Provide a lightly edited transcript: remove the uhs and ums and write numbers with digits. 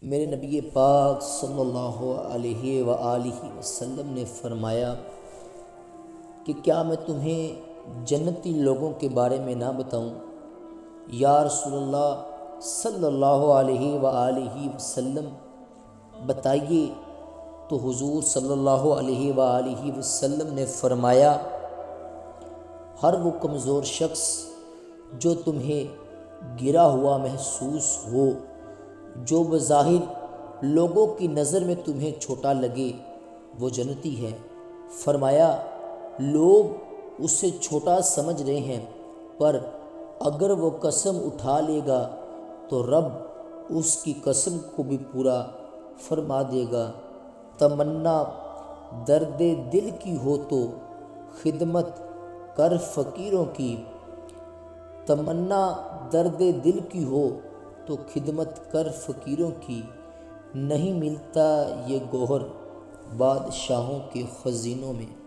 میرے نبی پاک صلی اللہ علیہ وآلہ وسلم نے فرمایا کہ کیا میں تمہیں جنتی لوگوں کے بارے میں نہ بتاؤں؟ یا رسول اللہ صلی اللہ علیہ وآلہ وسلم بتائیے۔ تو حضور صلی اللہ علیہ وآلہ وسلم نے فرمایا، ہر وہ کمزور شخص جو تمہیں گرا ہوا محسوس ہو، جو بظاہر لوگوں کی نظر میں تمہیں چھوٹا لگے، وہ جنتی ہے۔ فرمایا، لوگ اسے چھوٹا سمجھ رہے ہیں، پر اگر وہ قسم اٹھا لے گا تو رب اس کی قسم کو بھی پورا فرما دے گا۔ تمنا درد دل کی ہو تو خدمت کر فقیروں کی، تمنا درد دل کی ہو تو خدمت کر فقیروں کی، نہیں ملتا یہ گوہر بادشاہوں کے خزینوں میں۔